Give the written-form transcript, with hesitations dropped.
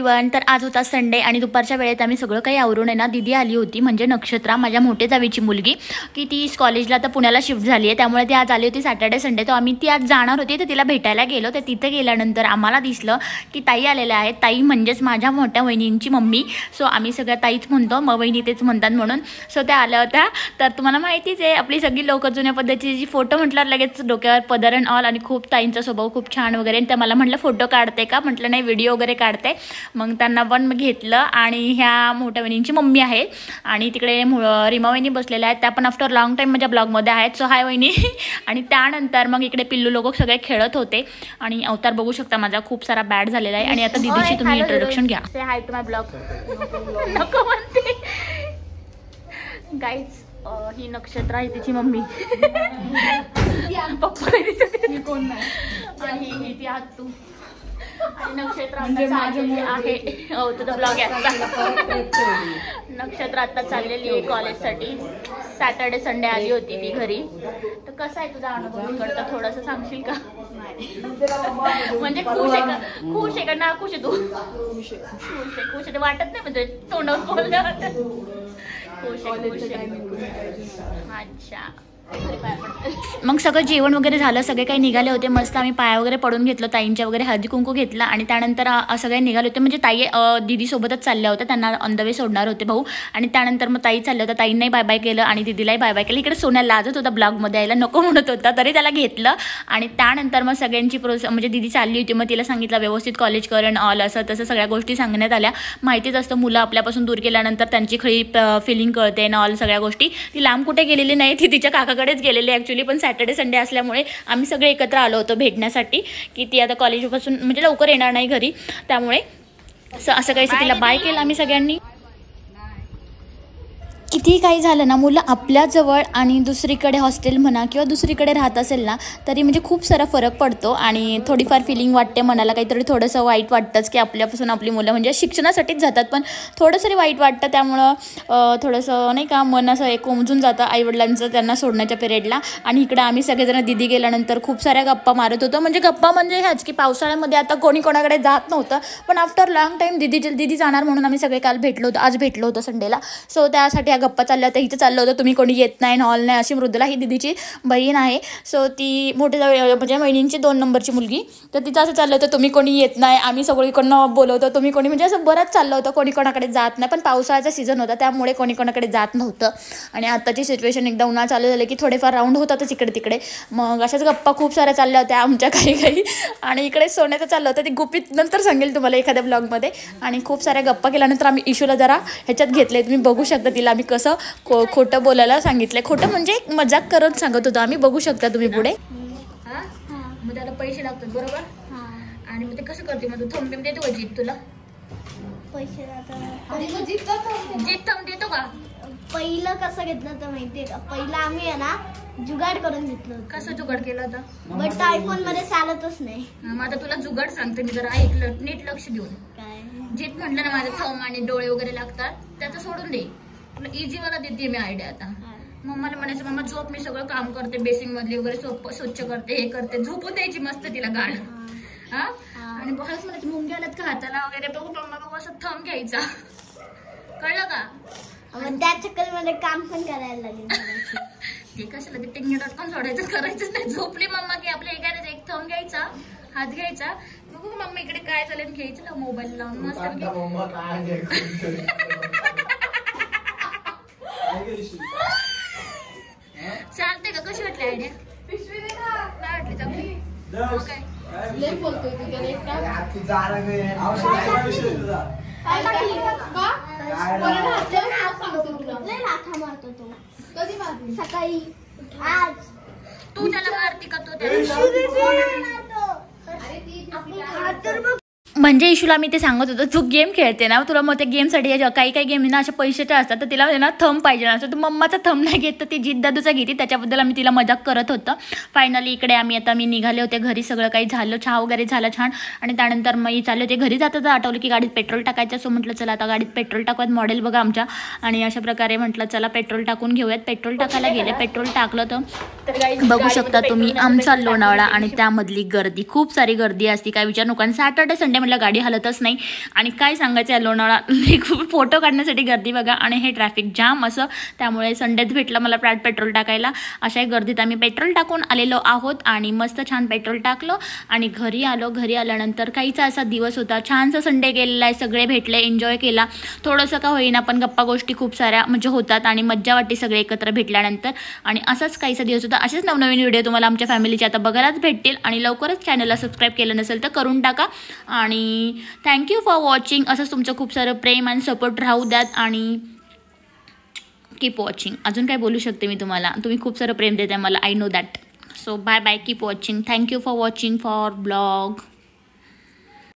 Everyone. तर आज होता संडे आणि दुपारच्या वेळेत आम्ही सगळं काही आवरून आहे ना, दीदी आली होती म्हणजे नक्षत्रा, माझ्या मोठे जावेची मुलगी, की ती कॉलेजला तर पुण्याला शिफ्ट झाली आहे, त्यामुळे ती आज आली होती सॅटर्डे संडे. तर आम्ही ती आज जाणार होती, तर तिला भेटायला गेलो. तर तिथे गेल्यानंतर आम्हाला दिसलं की ताई आलेल्या आहेत. ताई म्हणजेच माझ्या मोठ्या वहिनींची मम्मी. सो आम्ही सगळ्या ताईच म्हणतो, मग वहिनी तेच म्हणतात म्हणून. सो त्या आल्या होत्या. तर तुम्हाला माहितीच आहे आपली सगळी लोक जुन्या पद्धतीची फोटो म्हटल्यावर लगेच डोक्यावर पदर अँड ऑल, आणि खूप ताईंचा स्वभाव खूप छान वगैरे. त्या मला म्हटलं फोटो काढते का, म्हटलं नाही व्हिडिओ वगैरे काढते. मग त्यांना पण घेतलं. आणि ह्या मोठ्या वहिनींची मम्मी आहे आणि तिकडे रीमा वहिनी बसलेल्या आहेत, त्या पण आफ्टर लॉंग टाईम माझ्या ब्लॉगमध्ये आहेत. सो हाय वहिनी. आणि त्यानंतर मग इकडे पिल्लू लोक सगळे खेळत होते आणि अवतार बघू शकता माझा खूप सारा बॅड झालेला आहे. आणि आता दीदीची तुम्ही इंट्रोडक्शन घ्या. से हाय टू माय ब्लॉग. नको म्हणते गाईज. ही नक्षत्रा आहे तिची मम्मी. पप्पा कोण नाही. आणि ही ती आत तू आणि नक्षत्र आहे. हो तुझा ब्लॉग आहे. नक्षत्र आता चाललेली आहे कॉलेजसाठी. सॅटर्डे संडे आली होती ती घरी. तर कसा आहे तुझा अनुभव इकडचा, थोडंसं सांगशील का? म्हणजे खुश आहे का, खुश आहे का ना खुश आहे तू? खुश आहे. खुश आहे वाटत नाही म्हणजे तोंडावर बोलल्यावर. खुश आहे. अच्छा. मग सगळं जेवण वगैरे झालं, सगळे काही निघाले होते. मस्त आम्ही पाया वगैरे पडून घेतलं, ताईंच्या वगैरे हळदी कुंकू घेतला. आणि त्यानंतर सगळे निघाले होते, म्हणजे ताई दीदीसोबतच चालल्या होत्या, त्यांना ऑन द वे सोडणार होते भाऊ. आणि त्यानंतर मग ताई चालल्या होत्या, ताईंनाही बाय बाय केलं आणि दीदीलाही बाय बाय केलं. इकडे सोन्या लाजत होता ब्लॉगमध्ये यायला, नको म्हणत होता, तरी त्याला घेतलं. आणि त्यानंतर मग सगळ्यांची म्हणजे दीदी चालली होती, मग तिला सांगितलं व्यवस्थित कॉलेज कर अँड ऑल, असं तसं सगळ्या गोष्टी सांगण्यात आल्या. माहितीच असतं मुलं आपल्यापासून दूर केल्यानंतर त्यांची खरी फिलिंग कळते अँड ऑल सगळ्या गोष्टी. ती लांब कुठे गेलेली नाही, ती तिच्या काकाकडेच गेलेली ॲक्च्युली. पण सॅटर्डे संडे असल्यामुळे आम्ही सगळे एकत्र आलो होतो भेटण्यासाठी, की ती आता कॉलेजपासून म्हणजे लवकर येणार नाही घरी, त्यामुळे असं काहीच तिला बाय केलं आम्ही सगळ्यांनी. कितीही काही झालं ना, मुलं आपल्याजवळ आणि दुसरीकडे हॉस्टेल म्हणा किंवा दुसरीकडे राहत असेल ना, तरी म्हणजे खूप सारा फरक पडतो. आणि थोडीफार फिलिंग वाटते मनाला, काहीतरी थोडंसं वाईट वाटतंच की आपल्यापासून आपली मुलं म्हणजे शिक्षणासाठीच जातात, पण थोडंसं वाईट वाटतं. त्यामुळं थोडंसं नाही का मन असं एक उमजून जातं आईवडिलांचं त्यांना सोडण्याच्या पिरियडला. आणि इकडं आम्ही सगळेजण दीदी गेल्यानंतर खूप साऱ्या गप्पा मारत होतो. म्हणजे गप्पा म्हणजे ह्याच की पावसाळ्यामध्ये आता कोणी कोणाकडे जात नव्हतं, पण आफ्टर लॉंग टाईम दीदी जाणार म्हणून आम्ही सगळे काल भेटलो होतो, आज भेटलो होतो संडेला. सो त्यासाठी गप्पा चालल्या होत्या. हिचं चाललं होतं तुम्ही कोणी येत नाही हॉल नाही. अशी मृदुला ही दीदीची बहीण आहे. सो ती मोठे म्हणजे वहिनींची 2 नंबरची मुलगी. तर तिचं असं चाललं होतं तुम्ही कोणी येत नाही, आम्ही सगळीकडनं बोलवतो तुम्ही कोणी, म्हणजे असं बरंच चाललं होतं. कोणी कोणाकडे जात नाही, पण पावसाळ्याचा सीझन होता त्यामुळे कोणी कोणाकडे जात नव्हतं. आणि आताची सिच्युएशन एकदा उन्हाळा चालू झालं की थोडेफार राऊंड होतातच इकडे तिकडे. मग अशाच गप्पा खूप साऱ्या चालल्या होत्या आमच्या काही. आणि इकडे सोन्याचं चाललं होतं, ती गुपित नंतर सांगेल तुम्हाला एखाद्या ब्लॉगमध्ये. आणि खूप साऱ्या गप्पा केल्यानंतर आम्ही इशूला जरा ह्याच्यात घेतले. तुम्ही बघू शकता तिला आम्ही कसं खोटं बोलायला सांगितलंय. खोटं म्हणजे मजाक करून सांगत होतो आम्ही, बघू शकता तुम्ही पुढे. मग त्याला पैसे लागतात बरोबर. आणि मग ते कसं करते, मग तू थंब देतो का जीत तुला? पैसे जीत थंब देतो का? पहिलं कसं घेतलं तर माहितीये का, पहिलं आम्ही आहे ना जुगाड करून घेतलं. कसं जुगाड केलं होतं? बट आयफोन मध्ये चालतच नाही. मग आता तुला जुगाड सांगते मी, जरा ऐकलं नीट लक्ष देऊन. काय जीत म्हटलं ना माझं थंब आणि डोळे वगैरे लागतात, त्याचं सोडून दे. तुला इझी वाला देते मी आयडिया आता. मग मला म्हणायचं मम्मा झोप, मी सगळं काम करते बेसिंग मधली वगैरे स्वच्छ करते, हे करते, झोपून द्यायची मस्त तिला गाड. हा. आणि बघाच म्हणायचं मुंग्या आल्यात का हाताला वगैरे, बघू मम्मा बघू असं थंब घ्यायचा. कळलं का? त्या चक्कर मध्ये काम पण करायला लागेल. ते कशाला ते टिंग.com सोडायचं, करायचंच नाही. झोपली मम्मा की आपल्या एखाद्याचा एक थंब घ्यायचा, हात घ्यायचा, बघू मम्मा इकडे काय चालेल घ्यायचं, मोबाईल लावून मस्त. चालते का? कशी वाटली आयडिया? काय वाटली चांगली? काय बोलतोय सकाळी आज तू त्याला मारती का? तो त्याला म्हणजे इशूला मी ते सांगत होतो, तू गेम खेळते ना, तुला मग त्या गेमसाठी काही काही गेम ना अशा पैशाच्या असतात, तर तिला ना थंब पाहिजे असं. तू मम्माचा थंब नाही घेत, तर ती जिद्द दादूचा घेते. त्याच्याबद्दल आम्ही तिला मजाक करत होतं. फायनली इकडे मी निघाले होते घरी, सगळं काही झालं, चहा वगैरे झाला छान. आणि त्यानंतर मी चालले होते घरी. जाता आठवलं की गाडीत पेट्रोल टाकायचं. सो म्हटलं चला आता गाडीत पेट्रोल टाकूयात. मॉडेल बघा आमच्या. आणि अशा प्रकारे म्हटलं चला पेट्रोल टाकून घेऊयात. पेट्रोल टाकायला गेले, पेट्रोल टाकलं तर बघू शकता तुम्ही आमचा लोणावळा आणि त्यामधली गर्दी, खूप सारी गर्दी असते, काय विचार नको. आणि सॅटर्डे संडे म्हटलं गाडी हलतच नाही. आणि काय सांगायचं आहे लोणावळा खूप फोटो काढण्यासाठी गर्दी बघा. आणि हे ट्रॅफिक जाम असं, त्यामुळे संडेच भेटलं मला पेट्रोल टाकायला. अशा गर्दीत आम्ही पेट्रोल टाकून आलेलो आहोत आणि मस्त छान पेट्रोल टाकलो आणि घरी आलो. घरी आल्यानंतर काहीचा असा दिवस होता, छानसा संडे गेलेला आहे, सगळे भेटले, एन्जॉय केला. थोडंसं का होईना पण गप्पा गोष्टी खूप साऱ्या म्हणजे होतात आणि मज्जा वाटते सगळे एकत्र भेटल्यानंतर. आणि असाच काहीसा दिवस होता. असेच नवनवीन व्हिडिओ तुम्हाला आमच्या फॅमिलीचे आता बघायलाच भेटतील. आणि लवकरच चॅनलला सबस्क्राईब केलं नसेल तर करून टाका. आणि थँक्यू फॉर वॉचिंग. असंच तुमचं खूप सारं प्रेम आणि सपोर्ट राहू द्यात आणि कीप वॉचिंग. अजून काय बोलू शकते मी तुम्हाला, तुम्ही खूप सारं प्रेम देताय मला, I know that. So bye bye, keep watching. Thank you for watching for blog.